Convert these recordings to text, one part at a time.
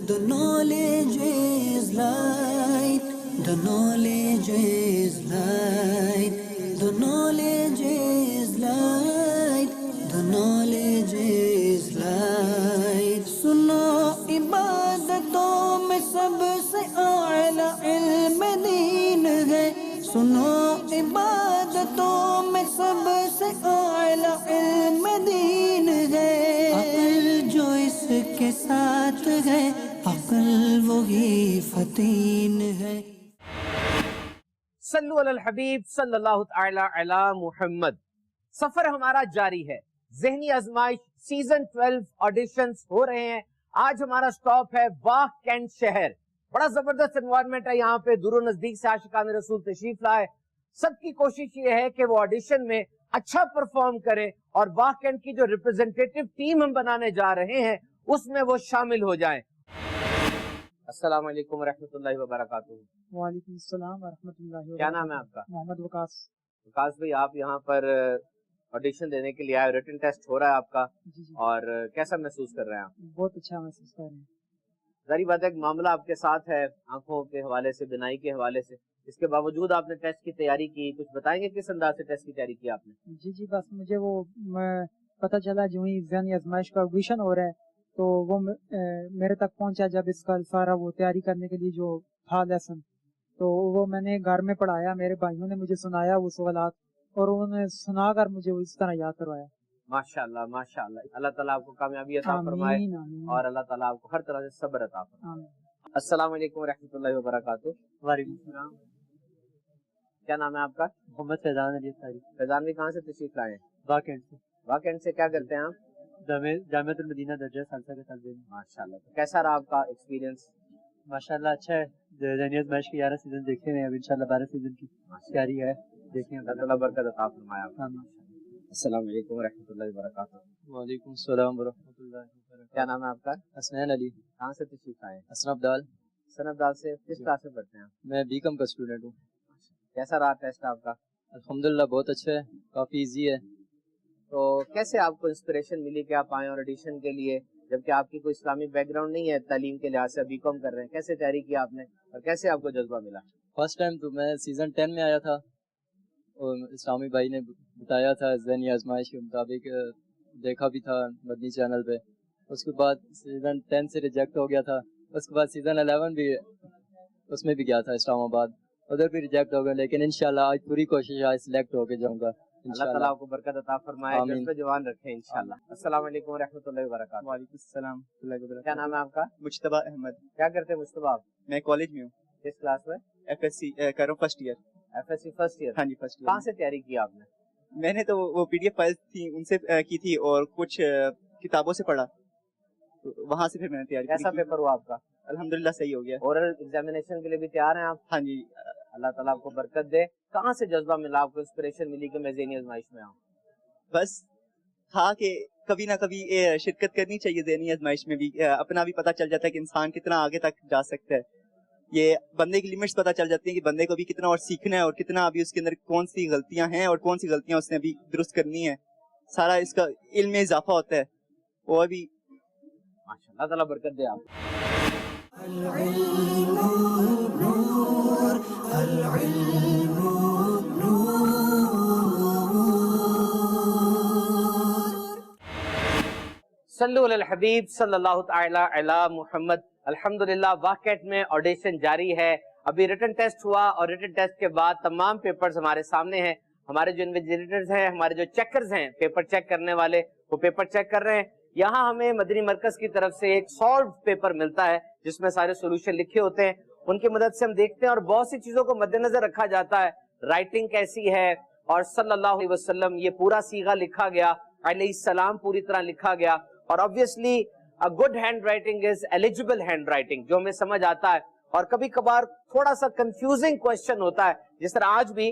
The knowledge is light, the knowledge is light, the knowledge is light, the knowledge is light. سنو عبادتوں میں سب سے اعلیٰ علم دین ہے، سنو عبادتوں میں سب سے اعلیٰ علم دین ہے، عقل جو اس کے ساتھ ہے عقل وہی فتین ہے۔ صلو علی الحبیب صلی اللہ تعالی علی محمد۔ سفر ہمارا جاری ہے، ذہنی آزمائش سیزن 12 آڈیشنز ہو رہے ہیں۔ آج ہمارا سٹاپ ہے واہ کینٹ شہر۔ بڑا زبردست انوائرمنٹ ہے یہاں پہ، دور و نزدیک سے عاشقان رسول تشریف لائے۔ سب کی کوشش یہ ہے کہ وہ آڈیشن میں اچھا پرفارم کرے اور واہ کینٹ کی جو ریپرزنٹیٹیو ٹیم ہم بنانے جا رہے ہیں اس میں وہ شامل ہو جائیں۔ السلام علیکم ورحمۃ اللہ وبرکاتہ۔ وعلیکم السلام ورحمۃ اللہ وبرکاتہ۔ کیا نام ہے آپ کا؟ محمد وقاص۔ وقاص بھائی، آپ یہاں پر آڈیشن دینے کے لیے آئے، ریٹن ٹیسٹ ہو رہا ہے آپ کا، جی اور کیسا محسوس کر رہے ہیں آپ؟ بہت اچھا محسوس کر رہے ہیں۔ ظاہری بات ہے ایک معاملہ آپ کے ساتھ ہے، آنکھوں کے حوالے سے، بینائی کے حوالے سے، اس کے باوجود آپ نے ٹیسٹ کی تیاری کی، کچھ بتائیں گے کس انداز سے ٹیسٹ کی تیاری کی آپ نے؟ جی بس مجھے وہ پتہ چلا جو ہی ذہنی آزمائش کا آڈیشن ہو رہا ہے تو وہ میرے تک پہنچا جب اس کا سارا وہ تیاری کرنے کے لیے جو تھا لیسن، تو وہ میں نے گھر میں پڑھایا، میرے بھائیوں نے مجھے سنایا وہ سوالات، اور انہوں نے سنا کر مجھے اس طرح یاد کروایا۔ ماشاءاللہ ماشاءاللہ، اللہ تعالیٰ آپ کو کامیابی عطا فرمائے، اور اللہ تعالیٰ آپ کو ہر طرح سے صبر عطا فرمائے۔ السلام علیکم ورحمۃ اللہ وبرکاتہ۔ وعلیکم السلام۔ کیا نام ہے آپ کا؟ محمد فیضان علی انصاری۔ فیضان بھی کہاں سے تشریف لائے ہیں؟ واقعینٹ سے۔ واقعینٹ سے کیا کرتے ہیں آپ؟ جامعۃ المدینہ درجہ ثالثہ کے طالب علم۔ ماشاءاللہ، کیسا رہا آپ کا ایکسپیرینس؟ ماشاءاللہ اچھا ہے، ذہنی آزمائش کے 11 سیزن دیکھے ہیں، اب انشاءاللہ 12 سیزن کی تیاری ہے، دیکھیں اللہ تعالیٰ برکت عطا فرمائے آپ کو۔ آمین۔ السلام علیکم ورحمۃ اللہ وبرکاتہ۔ وعلیکم السلام ورحمۃ اللہ وبرکاتہ۔ کیا نام ہے آپ کا؟ حسنین علی۔ کہاں سے تشریف آئے ہیں؟ حسن عبدال۔ حسن عبدال سے کس کلاس میں پڑھتے ہیں آپ؟ میں بی کام کا اسٹوڈنٹ ہوں۔ کیسا رہا ٹیسٹ آپ کا؟ الحمدللہ بہت اچھا ہے، کافی ایزی ہے۔ تو کیسے آپ کو انسپریشن ملی کہ آپ آئے اور آڈیشن کے لیے، جبکہ آپ کی کوئی اسلامی بیک گراؤنڈ نہیں ہے تعلیم کے لحاظ سے، بی کام کر رہے ہیں، کیسے تیاری کی آپ نے اور کیسے آپ کو جذبہ ملا؟ فرسٹ ٹائم تو میں سیزن 10 میں آیا تھا، اور اسلامی بھائی نے بتایا تھا ذہنی آزمائش کے مطابق، دیکھا بھی تھا مدنی چینل پہ۔ اس کے بعد سیزن 10 سے ریجیکٹ ہو گیا تھا، اس کے بعد سیزن 11 بھی اس میں بھی گیا تھا اسلام آباد، ادھر بھی ریجیکٹ ہو گیا، لیکن انشاءاللہ آج پوری کوشش آج سلیکٹ ہو کے جاؤں گا۔ اللہ تعالیٰ آپ کو برکت عطا فرمائے، جذبہ جوان رکھے انشاءاللہ۔ السلام علیکم ورحمۃ اللہ وبرکاتہ۔ وعلیکم السلام۔ کیا نام ہے آپ کا؟ مجتبیٰ احمد۔ کیا کرتے ہیں مجتبیٰ آپ؟ میں کالج میں ہوں، کس کلاس میں؟ ایف ایس سی کر رہا ہوں، first year. F S C first year? ہاں جی فرسٹ ایئر۔ کہاں سے تیاری کی آپ نے؟ میں نے تو وہ پی ڈی ایف فائل تھی ان سے کی تھی، اور کچھ کتابوں سے پڑھا، وہاں سے پھر میں نے تیاری کی۔ کیسا پیپر ہوا آپ کا؟ الحمدللہ صحیح ہو گیا۔ اورل ایگزامینیشن کے لیے بھی تیار ہیں آپ؟ ہاں جی۔ اللہ تعالیٰ آپ کو برکت دے۔ کہاں سے جذبہ ملا آپ کو، انسپریشن ملی کہ میں ذہنی آزمائش میں آؤں؟ بس تھا کہ کبھی نہ کبھی شرکت کرنی چاہیے ذہنی آزمائش میں بھی، اپنا بھی پتہ چل جاتا ہے کہ انسان کتنا آگے تک جا سکتا ہے، یہ بندے کی لمٹس پتہ چل جاتی ہیں کہ بندے کو بھی کتنا اور سیکھنا ہے، اور کتنا ابھی اس کے اندر کون سی غلطیاں ہیں اور کون سی غلطیاں اس نے ابھی درست کرنی ہے، سارا اس کا علم میں اضافہ ہوتا ہے، وہ ابھی ماشاءاللہ، اللہ تعالیٰ برکت دے آپ۔ العلم نور، العلم نور۔ صلو علی الحبیب صلی اللہ تعالی علی محمد۔ الحمدللہ واقعیت میں آڈیشن جاری ہے، ابھی ریٹن ٹیسٹ ہوا، اور ریٹن ٹیسٹ کے بعد تمام پیپرز ہمارے سامنے ہیں، ہمارے جو انویجیلیٹرز ہیں، ہمارے جو چیکرز ہیں، پیپر چیک کرنے والے، وہ پیپر چیک کر رہے ہیں۔ یہاں ہمیں مدنی مرکز کی طرف سے ایک سالو پیپر ملتا ہے جس میں سارے سولوشن لکھے ہوتے ہیں، ان کی مدد سے ہم دیکھتے ہیں، اور بہت سی چیزوں کو مد نظر رکھا جاتا ہے، رائٹنگ کیسی ہے، اور صلی اللہ علیہ وسلم یہ پورا صیغہ لکھا گیا، علیہ السلام پوری طرح لکھا گیا، اور obviously a good handwriting is eligible handwriting، جو ہمیں سمجھ آتا ہے، اور کبھی کبھار تھوڑا سا کنفیوزنگ کوشچن ہوتا ہے، جس طرح آج بھی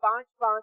5-5,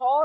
100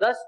10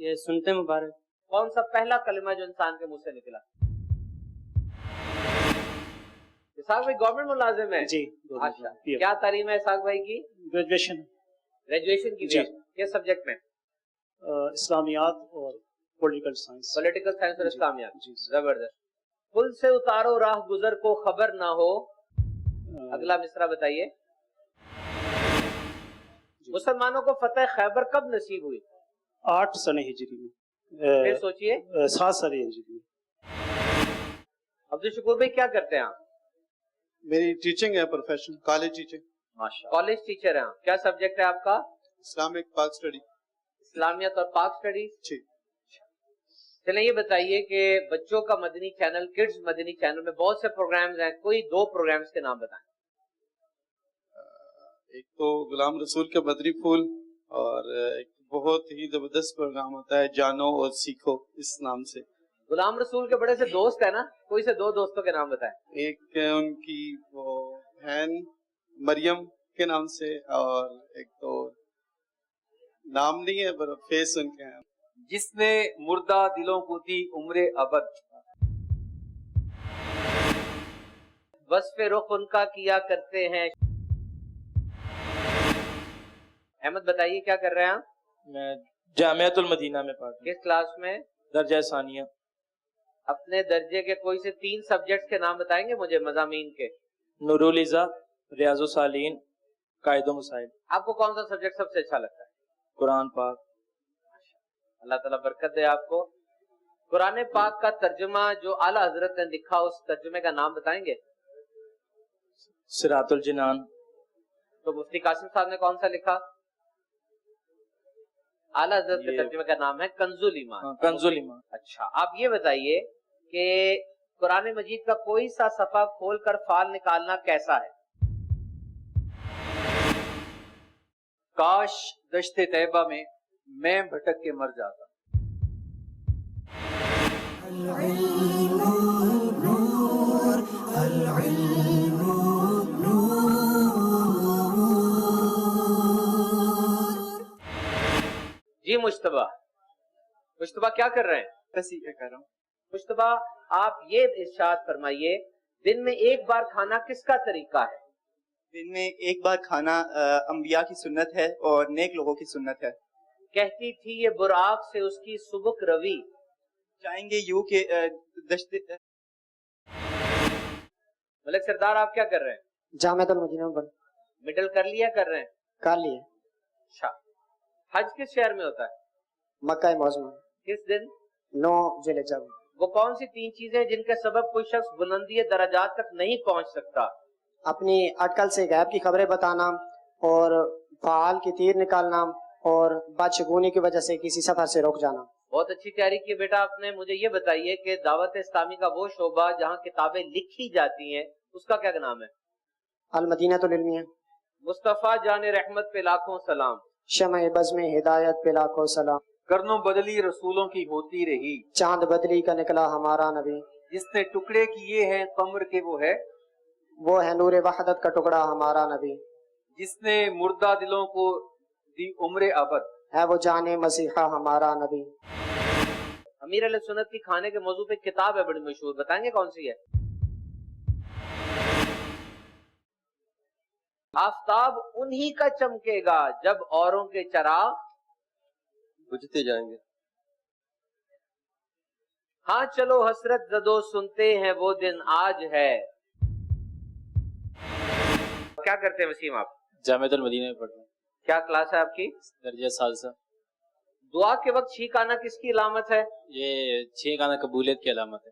یہ سنتے مبارک. کون سا پہلا کلمہ جو انسان کے منہ سے نکلا؟ اسحاق بھائی گورنمنٹ ملازم ہے جی. اچھا، کیا تعلیم ہے اسحاق بھائی کی؟ گریجویشن کی. جی. کس سبجیکٹ میں؟ اسلامیات اور پولیٹیکل سائنس. پولیٹیکل سائنس اور اسلامیات. جی. زبردست. پل سے اتارو راہ گزر کو خبر نہ ہو. اگلا مصرع بتائیے. مسلمانوں کو فتح خیبر کب نصیب ہوئی؟ 8 سنہ ہجری میں. پھر سوچئے. 7 سنہ ہجری میں. عبدالشکور بھائی کیا کرتے ہیں آپ؟ میری ٹیچنگ ہے، پروفیشن کالج ٹیچنگ. ماشاءاللہ. کالج ٹیچر ہیں. کیا سبجیکٹ ہے آپ کا؟ اسلامک پاک اسٹڈی. اسلامیات اور پاک اسٹڈیز. جی. چلیں یہ بتائیے کہ بچوں کا مدنی چینل، کڈز مدنی چینل میں بہت سے پروگرامز ہیں، کوئی 2 پروگرامز کے نام بتائیں. ایک تو غلام رسول کے بدری پھول، اور ایک بہت ہی زبردست پروگرام ہوتا ہے جانو اور سیکھو، اس نام سے. غلام رسول کے بڑے سے دوست ہیں نا، کوئی سے 2 دوستوں کے نام بتائیں. ایک ان کی وہ بہن مریم کے نام سے، اور ایک تو نام نہیں ہے پر فیس ان کے ہیں. جس نے مردہ دلوں کو دی عمر ابد. وصف رخ ان کا کیا کرتے ہیں. احمد بتائیے کیا کر رہے ہیں آپ؟ میں جامعۃ المدینہ میں پڑھتا ہوں. کس کلاس میں؟ درجہ ثانیہ. اپنے درجے کے کوئی سے 3 سبجیکٹس کے نام بتائیں گے مجھے، مضامین کے؟ نور العزا، ریاض الصالحین، قائد و مسائل. آپ کو کون سا سبجیکٹ سب سے اچھا لگتا ہے؟ قرآن پاک. اللہ تعالیٰ برکت دے آپ کو. قرآن پاک کا ترجمہ جو اعلیٰ حضرت نے لکھا، اس ترجمے کا نام بتائیں گے؟ صراط الجنان. تو مفتی قاسم صاحب نے کون سا لکھا؟ اعلیٰ حضرت کے ترجمے کا نام ہے کنز الایمان. کنز الایمان. اچھا، آپ یہ بتائیے کہ قرآن مجید کا کوئی سا صفحہ کھول کر فال نکالنا کیسا ہے؟ کاش دشت طیبہ میں میں بھٹک کے مر جاتا. العلم نور، العلم نور. جی مشتبہ کیا کر رہے ہیں؟ تصحیح کر رہا ہوں. مشتبہ آپ یہ ارشاد فرمائیے، دن میں ایک بار کھانا کس کا طریقہ ہے؟ دن میں ایک بار کھانا انبیاء کی سنت ہے اور نیک لوگوں کی سنت ہے. کہتی تھی یہ براق سے اس کی سبک روی. چاہیں گے یوں کہ دشت. ملک سردار آپ کیا کر رہے ہیں؟ جامعۃ المدینہ میں. مڈل کر لیا کر رہے ہیں؟ کر لیے. اچھا، حج کس شہر میں ہوتا ہے؟ مکہ معظمہ. کس دن؟ 9 ذی الحجہ. وہ کون سی 3 چیزیں جن کے سبب کوئی شخص بلندی درجات تک نہیں پہنچ سکتا؟ اپنی اٹکل سے غیب کی خبریں بتانا، اور فعال کی تیر نکالنا، اور بدشگونی کی وجہ سے کسی سفر سے رک جانا. بہت اچھی تیاری کی بیٹا آپ نے. مجھے یہ بتائیے کہ دعوت اسلامی کا وہ شعبہ جہاں کتابیں لکھی جاتی ہیں اس کا کیا نام ہے؟ المدینہ العلمیہ. مصطفیٰ جان رحمت پہ لاکھوں سلام. شمع بزم ہدایت پہ لاکھوں سلام. کرنوں بدلی رسولوں کی ہوتی رہی. چاند بدلی کا نکلا ہمارا نبی. جس نے ٹکڑے کیے ہیں قمر کے وہ ہے نور وحدت کا ٹکڑا ہمارا نبی. جس نے مردہ دلوں کو دی عمر ابد. ہے وہ جان مسیحا ہمارا نبی. امیر علیہ سنت کی کھانے کے موضوع پہ کتاب ہے بڑی مشہور، بتائیں گے کون سی ہے؟ آفتاب انہی کا چمکے گا جب اوروں کے چراغ بجھتے جائیں گے. ہاں چلو حسرت زدو سنتے ہیں وہ دن آج ہے. کیا کرتے ہیں وسیم آپ؟ جامعۃ المدینہ میں پڑھتا ہوں. کیا کلاس ہے آپ کی؟ درجہ ثالثہ. دعا کے وقت چھینک آنا کس کی علامت ہے؟ یہ چھینک آنا قبولیت کی علامت ہے.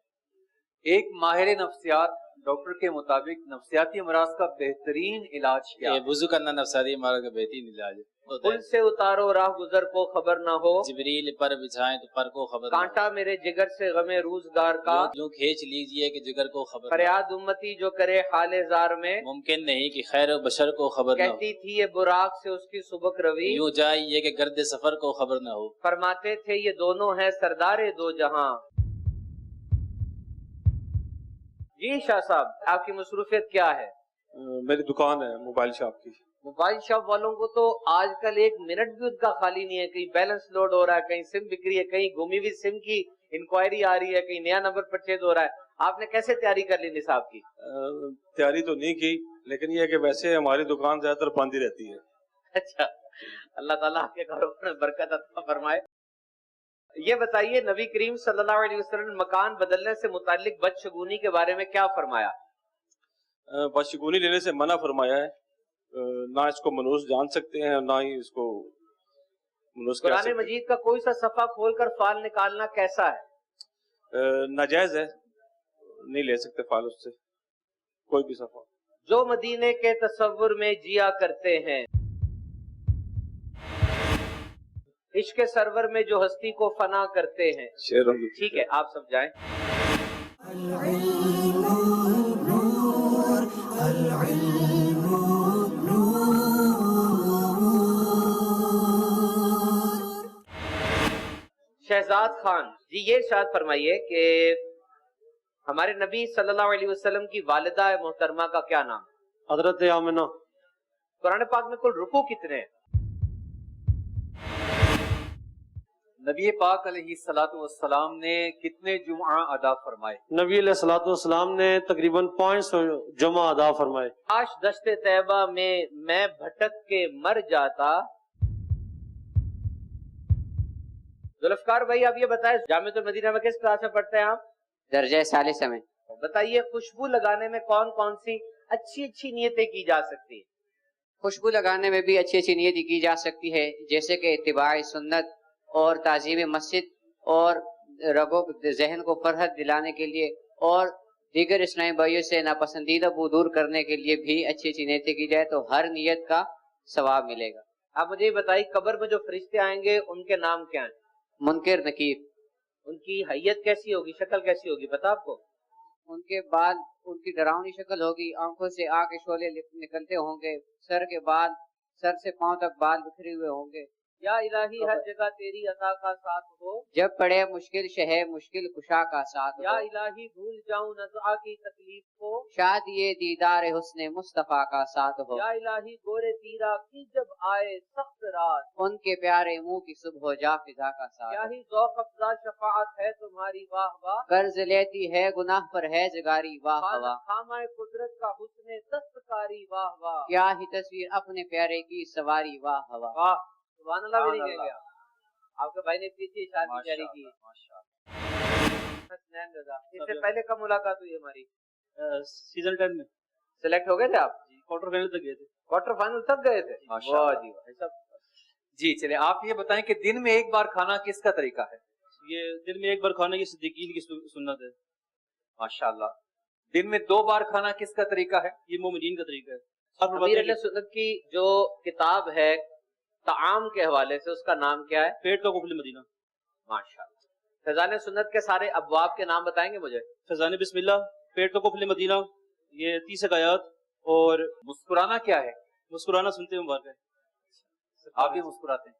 ایک ماہر نفسیات ڈاکٹر کے مطابق نفسیاتی امراض کا بہترین علاج کیا ہے؟ وضو کرنا نفسیاتی امراض کا بہترین علاج ہے. پل سے اتارو راہ گزر کو خبر نہ ہو. جبریل پر بچھائیں تو پر کو خبر نہ ہو. کانٹا میرے جگر سے غم روزگار کا یوں کھینچ لیجئے کہ جگر کو خبر. فریاد امتی جو کرے حال زار میں ممکن نہیں کہ خیر و بشر کو خبر نہ ہو. کہتی تھی یہ براق سے اس کی سبک روی. یوں جائیے کہ گرد سفر کو خبر نہ ہو. فرماتے تھے یہ دونوں ہیں سردار دو جہاں. جی شاہ صاحب آپ کی مصروفیت کیا ہے؟ میری دکان ہے موبائل شاپ کی. موبائل شاپ والوں کو تو آج کل ایک منٹ بھی ان کا خالی نہیں ہے، کہیں بیلنس لوڈ ہو رہا ہے، کہیں سم بک رہی ہے، کہیں گمی ہوئی سم کی انکوائری آ رہی ہے، کہیں نیا نمبر پرچیز ہو رہا ہے. آپ نے کیسے تیاری کر لی نصاب کی؟ تیاری تو نہیں کی، لیکن یہ کہ ویسے ہماری دکان زیادہ تر بند ہی رہتی ہے. اچھا، اللہ تعالیٰ آپ کے کاروبار میں برکت عطا فرمائے. یہ بتائیے نبی کریم صلی اللہ علیہ وسلم نے مکان بدلنے سے متعلق بدشگونی کے بارے میں کیا فرمایا؟ بدشگونی لینے سے منع فرمایا ہے. نہ اس کو منحوس جان سکتے ہیں، نہ ہی اس کو منحوس کہہ قرآن سکتے. مجید کا کوئی سا صفحہ کھول کر فال نکالنا کیسا ہے؟ ناجائز ہے، نہیں لے سکتے فال اس سے کوئی بھی صفحہ. جو مدینے کے تصور میں جیا کرتے ہیں، عشق سرور میں جو ہستی کو فنا کرتے ہیں. ٹھیک ہے، آپ سب جائیں. شہزاد خان جی یہ ارشاد فرمائیے کہ ہمارے نبی صلی اللہ علیہ وسلم کی والدہ محترمہ کا کیا نام؟ حضرت آمنہ. قرآن پاک میں کل رکوع کتنے ہیں؟ نبی پاک علیہ الصلوۃ والسلام نے کتنے جمعہ ادا فرمائے؟ نبی علیہ الصلوۃ والسلام نے تقریباً 500 جمعہ ادا فرمائے. کاش دشت طیبہ میں بھٹک کے مر جاتا. ذوالفقار بھائی آپ یہ بتائیں جامعۃ المدینہ میں کس کلاس میں پڑھتے ہیں آپ؟ درجہ ثالثہ میں. بتائیے خوشبو لگانے میں کون کون سی اچھی نیتیں کی جا سکتی ہیں؟ خوشبو لگانے میں بھی اچھی نیت کی جا سکتی ہے، جیسے کہ اتباع سنت اور تعظیم مسجد اور رگوں ذہن کو فرحت دلانے کے لیے اور دیگر اسلامی بھائیوں سے ناپسندیدہ کو دور کرنے کے لیے بھی اچھی نیتیں کی جائے تو ہر نیت کا ثواب ملے گا. آپ مجھے یہ بتائیے قبر میں جو فرشتے آئیں گے ان کے نام کیا ہیں؟ منکر نکیر. ان کی حیت کیسی ہوگی، شکل کیسی ہوگی پتا آپ کو؟ ان کے بال ان کی ڈراؤنی شکل ہوگی، آنکھوں سے آگ کے شعلے نکلتے ہوں گے، سر سے پاؤں تک بال بکھرے ہوئے ہوں گے. یا الہی ہر جگہ تیری عطا کا ساتھ ہو، جب پڑے مشکل شہ مشکل کشا کا ساتھ ہو. یا الہی بھول جاؤں نزعہ کی تکلیف کو، شاید یہ دیدار حسن مصطفیٰ کا ساتھ ہو. یا الہی گورے تیرا کی جب آئے سخت رات، ان کے پیارے منہ کی صبح ہو جا فضا کا ساتھ. الہی ذوق افزا شفاعت ہے تمہاری واہ واہ، قرض لیتی ہے گناہ پر ہے زگاری واہ واہ. خامہ قدرت کا حسن دستکاری واہ واہ، کیا ہی تصویر اپنے پیارے کی سواری واہ واہ. سبحان اللہ بھی نہیں کہہ گیا. آپ کے بھائی نے اتنی اچھی شادی جاری کی. اس سے پہلے کب ملاقات ہوئی ہماری؟ سیزن 10 میں. سلیکٹ ہو گئے تھے آپ؟ کوارٹر فائنل تک گئے تھے. کوارٹر فائنل تک گئے تھے؟ واہ جی واہ. جی چلے آپ یہ بتائیں کہ دن میں ایک بار کھانا کس کا طریقہ ہے؟ یہ دن میں ایک بار کھانا یہ صدیقین کی سنت ہے. ماشاءاللہ. دن میں 2 بار کھانا کس کا طریقہ ہے؟ یہ مومنین کا طریقہ ہے. امیر علیہ سنت کی جو کتاب ہے طعام کے حوالے سے اس کا نام کیا ہے؟ پیٹ کا قفل مدینہ. ماشاءاللہ. فیضان سنت کے سارے ابواب کے نام بتائیں گے مجھے؟ فیضان بسم اللہ، پیٹ کا قفل مدینہ، یہ 30 آیات. اور مسکرانا کیا ہے؟ مسکرانا سنتے مبارک ہے. آپ بھی مسکراتے ہیں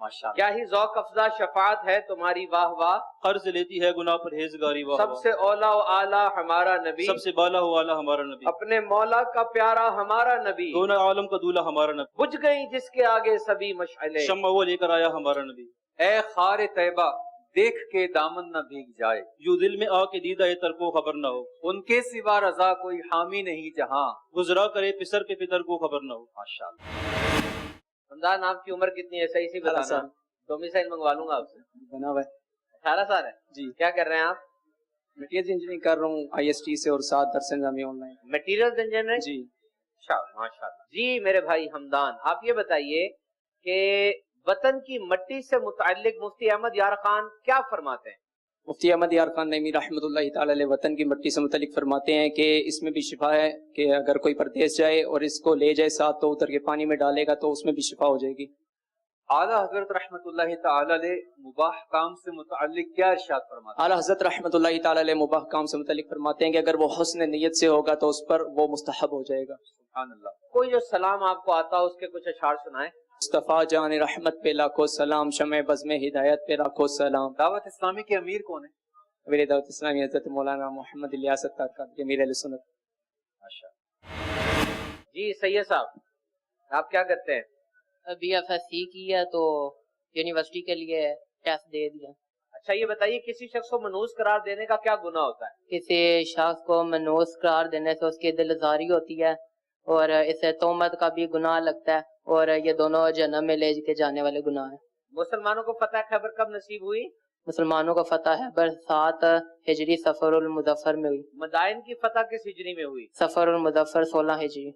ماشاءاللہ. کیا ہی ذوق افزا شفاعت ہے تمہاری واہ واہ، قرض لیتی ہے گناہ پرہیزگاری واہ واہ. سب سے اولا و اعلیٰ ہمارا نبی، سب سے بالا و اعلیٰ ہمارا نبی، اپنے مولا کا پیارا ہمارا نبی، دونوں عالم کا دولہ ہمارا نبی، بجھ گئی جس کے آگے سبھی مشعلیں، شمع وہ لے کر آیا ہمارا نبی. اے خار طیبہ دیکھ کے دامن نہ بھیگ جائے، یوں دل میں آ کے دیدہ تر کو خبر نہ ہو، ان کے سوا رضا کوئی حامی نہیں جہاں، گزرا کرے پسر کے پتر کو خبر نہ ہو. ماشاءاللہ. رمضان آپ کی عمر کتنی ہے؟ صحیح سے بتانا. ڈومیسائل منگوا لوں گا آپ سے. بنا ہوا ہے. 18 سال ہے جی. کیا کر رہے ہیں آپ؟ میٹیریل انجینئرنگ کر رہا ہوں IST سے اور 7 درس نظامی آن لائن. میٹیریل انجینئرنگ جی. ماشاءاللہ. جی میرے بھائی حمدان آپ یہ بتائیے کہ وطن کی مٹی سے متعلق مفتی احمد یار خان کیا فرماتے ہیں؟ مفتی احمد یار خان نعیمی رحمۃ اللہ تعالی علیہ وطن کی مٹی سے متعلق فرماتے ہیں کہ اس میں بھی شفا ہے کہ اگر کوئی پردیس جائے اور اس کو لے جائے ساتھ تو اتر کے پانی میں ڈالے گا تو اس میں بھی شفا ہو جائے گی. اعلیٰ حضرت رحمت اللہ تعالی علیہ مباح کام سے متعلق کیا ارشاد فرماتے ہیں؟ اعلیٰ حضرت رحمت اللہ تعالی علیہ مباح کام سے متعلق فرماتے ہیں کہ اگر وہ حسن نیت سے ہوگا تو اس پر وہ مستحب ہو جائے گا. سبحان اللہ. کوئی جو سلام آپ کو آتا اس کے کچھ اشعار سنائیں. مصطفیٰ جان رحمت پہ لاکھوں سلام، شمع بزم ہدایت پہ لاکھوں سلام. دعوت اسلامی کے امیر کون ہیں؟ امیر دعوت اسلامی حضرت مولانا محمد الیاس اتار کا امیر اہل سنت. جی سید صاحب آپ کیا کرتے ہیں؟ ابھی FSC کی ہے تو یونیورسٹی کے لیے ٹیسٹ دے دیا. اچھا یہ بتائیے کسی شخص کو منحوس قرار دینے کا کیا گناہ ہوتا ہے؟ کسی شخص کو منحوس قرار دینے سے اس کی دل آزاری ہوتی ہے اور اسے تہمت کا بھی گناہ لگتا ہے اور یہ دونوں جہنم میں لے کے جانے والے گناہ ہیں. مسلمانوں کو فتح خیبر کب نصیب ہوئی؟ مسلمانوں کو فتح خیبر 7 ہجری سفر المظفر میں ہوئی. مدائن کی فتح کس ہجری میں ہوئی؟ سفر المظفر 16 ہجری.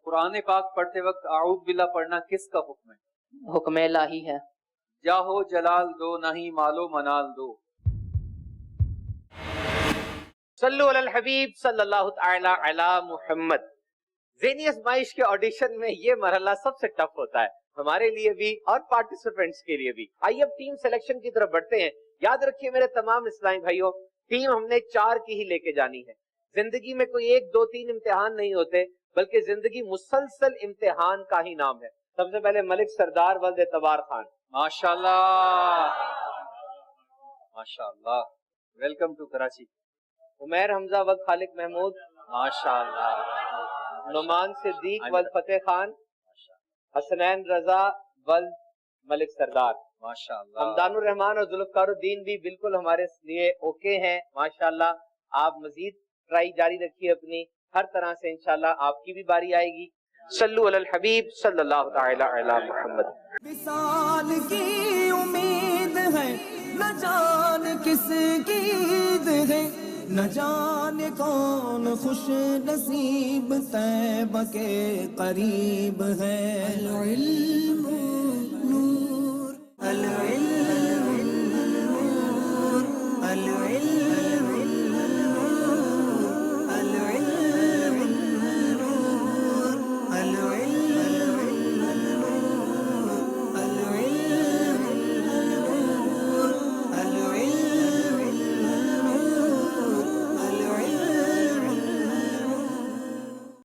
قرآن پاک پڑھتے وقت اعوذ باللہ پڑھنا کس کا حکم ہے؟ حکم الہی ہے. جاہو جلال دو نہیں مالو منال دو. صلو علی الحبیب صلی اللہ تعالی علی محمد. ذہنی آزمائش کے آڈیشن میں یہ مرحلہ سب سے ٹف ہوتا ہے ہمارے لیے بھی اور پارٹیسپینٹس کے لیے بھی. آئیے اب ٹیم سلیکشن کی طرف بڑھتے ہیں. یاد رکھیے میرے تمام اسلامی بھائیوں، ٹیم ہم نے 4 کی ہی لے کے جانی ہے. زندگی میں کوئی 1 2 3 امتحان نہیں ہوتے بلکہ زندگی مسلسل امتحان کا ہی نام ہے. سب سے پہلے ملک سردار ولد اعتبار خان. ماشاءاللہ ماشاءاللہ. Welcome to Karachi. عمیر حمزہ ولد خالق محمود. ماشاءاللہ. نعمان صدیق ولد فتح خان. حسنین رضا ولد ملک سردار. ماشاءاللہ. حمدان الرحمان اور ذوالفقار الدین بھی بالکل ہمارے لیے اوکے ہیں ماشاءاللہ. آپ مزید ٹرائی جاری رکھیے اپنی، ہر طرح سے انشاءاللہ آپ کی بھی باری آئے گی. صلو علی الحبیب صلی اللہ تعالی علی محمد. وصال کی امید ہے نہ جان کس کی عید ہے، نہ جانے کون خوش نصیب طیبہ کے قریب ہے. العلم نور العلم